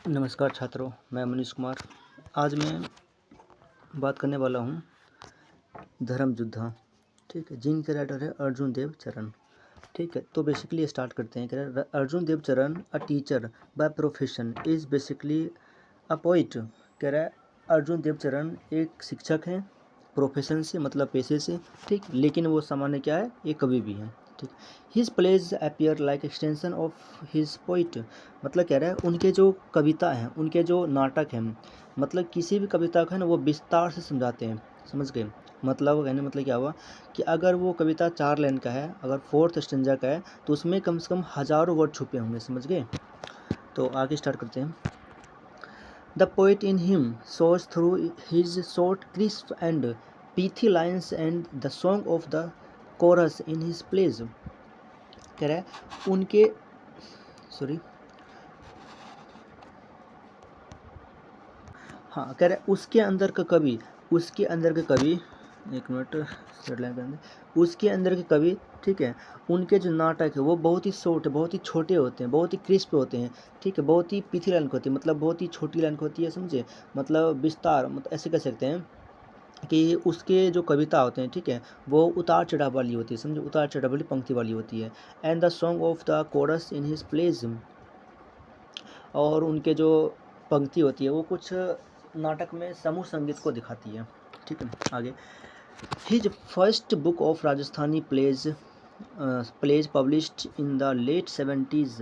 नमस्कार छात्रों, मैं मनीष कुमार। आज मैं बात करने वाला हूँ धर्म युद्ध। ठीक है, जिनके राइटर है अर्जुन देव चरण। ठीक है, तो बेसिकली स्टार्ट करते हैं। कह रहे अर्जुन देव चरण a teacher by profession is basically a poet. कह रहा है अर्जुन देव चरण एक शिक्षक हैं प्रोफेशन से, मतलब पेशे से। ठीक, लेकिन वो सामान्य क्या है, एक कवि भी हैं। ठीक, his plays appear like extension of his poet. मतलब कह रहा है उनके जो कविता हैं, उनके जो नाटक हैं, मतलब किसी भी कविता को है ना वो विस्तार से समझाते हैं। समझ गए? मतलब कहने मतलब क्या हुआ कि अगर वो कविता 4 लाइन का है, अगर 4th स्टेंजा का है, तो उसमें कम से कम हज़ारों वर्ड छुपे होंगे। समझ गए? तो आगे स्टार्ट करते हैं। The poet in him shows through his short, crisp and pithy lines and the song of the chorus in his plays। कह रहा है उनके कह रहा है उसके अंदर का कवि, एक मिनट लाइन के अंदर, उसके अंदर के कवि। ठीक है, उनके जो नाटक है वो बहुत ही शॉर्ट, बहुत ही छोटे होते हैं, बहुत ही क्रिस्प होते हैं। ठीक है, बहुत ही पीथी लाइन होती है, मतलब बहुत ही छोटी लाइन होती है। समझे? मतलब विस्तार, मतलब ऐसे कह सकते हैं कि उसके जो कविता होते हैं, ठीक है, वो उतार चढ़ाव वाली होती है। समझे? उतार चढ़ाव वाली पंक्ति वाली होती है। And the song of the chorus in his plays, और उनके जो पंक्ति होती है वो कुछ नाटक में समूह संगीत को दिखाती है। ठीक है, आगे। His first book of Rajasthani plays published in the late 70s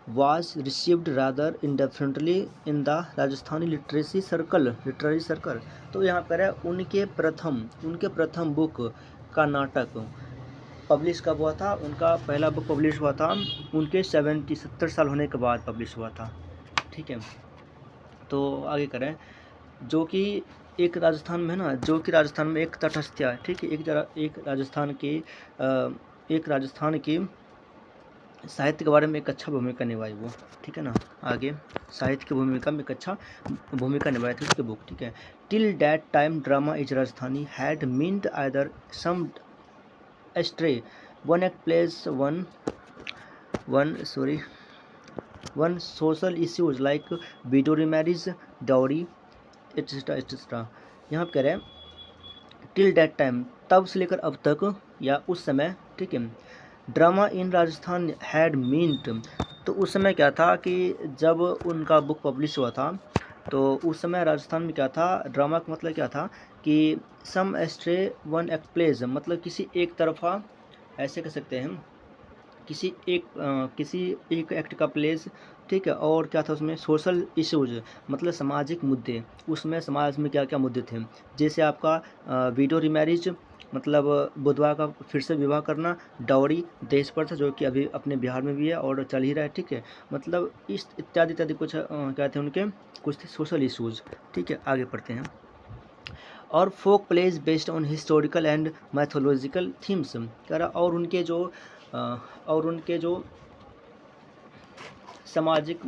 was received rather indifferently in the Rajasthani literary circle. तो यहाँ पर है उनके प्रथम बुक का नाटक पब्लिश कब हुआ था? उनका पहला बुक पब्लिश हुआ था उनके 70 साल होने के बाद पब्लिश हुआ था। ठीक है, तो आगे करें। जो कि एक राजस्थान में है ना, जो कि राजस्थान में एक तटस्थ्य है। ठीक है, एक राजस्थान की साहित्य के बारे में एक अच्छा भूमिका निभाई वो। ठीक है ना, आगे साहित्य की भूमिका में एक अच्छा भूमिका निभाई थी उसके बुक। ठीक है, till that time drama is Rajasthani had meant either some stray one act plays one social issues like widow remarriage, dowry, etc. यहाँ पे कह रहे हैं टिल दैट टाइम, तब से लेकर अब तक या उस समय। ठीक है, drama in Rajasthan had meant, तो उस समय क्या था कि जब उनका बुक पब्लिश हुआ था तो उस समय राजस्थान में क्या था, ड्रामा का मतलब क्या था कि सम एस्ट्रे वन एक्ट प्लेज, मतलब किसी एक तरफा, ऐसे कह सकते हैं किसी एक एक्ट का प्लेस। ठीक है, और क्या था उसमें सोशल इश्यूज, मतलब सामाजिक मुद्दे। उसमें समाज में क्या क्या मुद्दे थे, जैसे आपका विडो रिमैरिज, मतलब बुधवा का फिर से विवाह करना, डाउरी दहेज प्रथा जो कि अभी अपने बिहार में भी है और चल ही रहा है। ठीक है, मतलब इस इत्यादि इत्यादि कुछ क्या थे उनके, कुछ थे सोशल इश्यूज। ठीक है, आगे पढ़ते हैं। और folk plays based on historical and mythological themes, कह रहा और उनके जो सामाजिक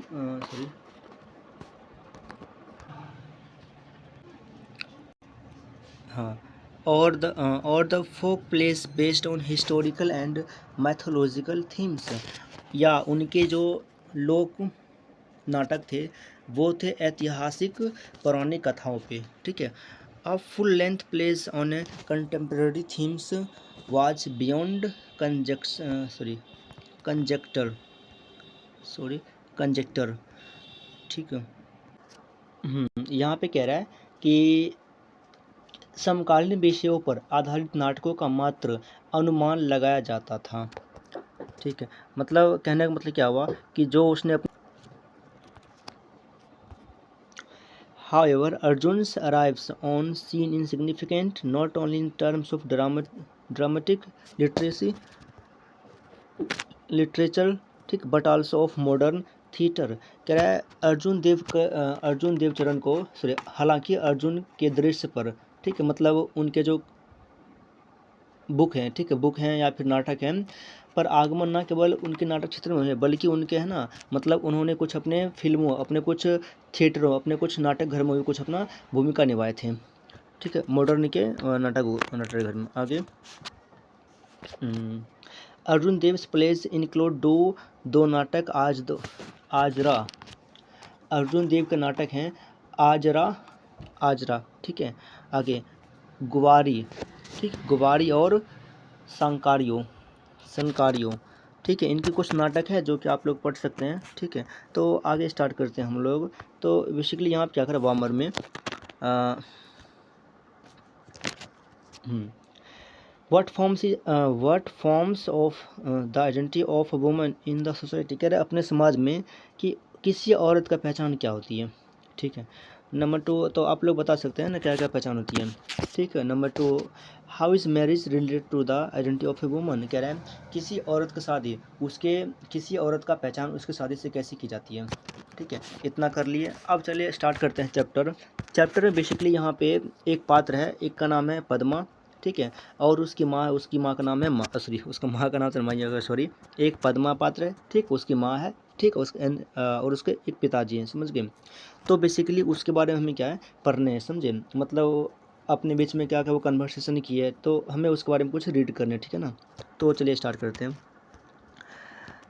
और the folk plays based on historical and mythological themes, या उनके जो लोक नाटक थे वो थे ऐतिहासिक पौराणिक कथाओं पे। ठीक है, a full length plays on contemporary themes was beyond conjecture. ठीक है, यहाँ पे कह रहा है कि समकालीन विषयों पर आधारित नाटकों का मात्र अनुमान लगाया जाता था। ठीक है, मतलब कहने का मतलब क्या हुआ कि जो उसने However, Arjun's arrives on scene insignificant not only in terms of dramatic literature, ठीक, but also of modern theatre. कह रहा है अर्जुन देवचरण को, सॉरी, हालांकि अर्जुन के दृश्य पर, ठीक है, मतलब उनके जो बुक हैं, ठीक है, बुक हैं या फिर नाटक हैं, पर आगमन न केवल उनके नाटक क्षेत्र में है बल्कि उनके है ना, मतलब उन्होंने कुछ अपने फिल्मों, अपने कुछ थिएटरों, अपने कुछ नाटक घर में भी कुछ अपना भूमिका निभाए थे। ठीक है, मॉडर्न के नाटक घर में। आगे, अर्जुन देव्स प्लेज इंक्लूड दो नाटक आजरा। अर्जुन देव के नाटक हैं आजरा, ठीक है। आगे गुवारी, ठीक, गुवारी और संकारियो, ठीक है। इनके कुछ नाटक है जो कि आप लोग पढ़ सकते हैं, ठीक है। तो आगे स्टार्ट करते हैं हम लोग। तो बेसिकली यहाँ क्या करें वामर में What forms of the identity of a woman in the society, कह रहे अपने समाज में कि किसी औरत का पहचान क्या होती है, ठीक है। नंबर 2, तो आप लोग बता सकते हैं ना क्या क्या पहचान होती है, ठीक है। Number 2, how is marriage related to the identity of a woman, कह रहा है किसी औरत का शादी किसी औरत का पहचान उसके शादी से कैसे की जाती है, ठीक है। इतना कर लिए। अब चलिए स्टार्ट करते हैं चैप्टर में। बेसिकली यहाँ पे एक पात्र है, एक का नाम है पद्मा, ठीक है, और उसकी माँ का नाम है उसका माँ का नाम तो सॉरी, एक पद्मा पात्र है, ठीक, उसकी माँ है, ठीक, और उसके एक पिताजी हैं, समझ गए। तो बेसिकली उसके बारे में हमें क्या है पढ़ने हैं, समझे, मतलब अपने बीच में क्या क्या वो कन्वर्सेशन की है, तो हमें उसके बारे में कुछ रीड करने, ठीक है ना। तो चलिए स्टार्ट करते हैं।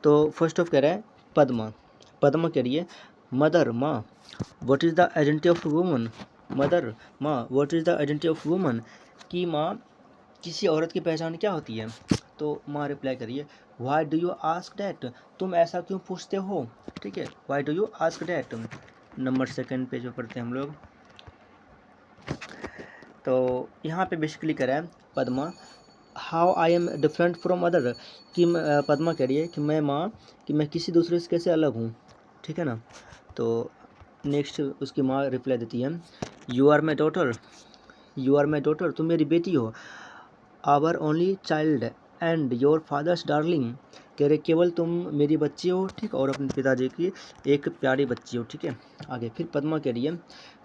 तो फर्स्ट ऑफ कह रहा है पद्मा कह रही है मदर माँ what is the identity of woman, mother माँ what is the identity of woman, कि माँ किसी औरत की पहचान क्या होती है। तो माँ रिप्लाई करिए why do you ask that, तुम ऐसा क्यों पूछते हो, ठीक है, why do you ask that. Number 2 page पर पढ़ते हैं हम लोग। तो यहाँ पे बेसिकली कह रहा है Padma how I am different from other, कि पद्मा कह रही है कि मैं किसी दूसरे से कैसे अलग हूँ, ठीक है ना। तो नेक्स्ट उसकी माँ रिप्लाई देती है यू आर माई डॉटर, तुम मेरी बेटी हो, our only child and your father's darling, कह रहे केवल तुम मेरी बच्ची हो, ठीक, और अपने पिताजी की एक प्यारी बच्ची हो, ठीक है। आगे फिर पद्मा कह रही है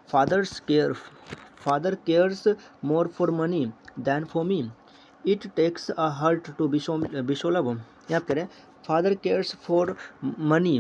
father cares more for money than for me, it takes a heart to be so love. यहाँ कह रहे फादर केयर्स फॉर मनी,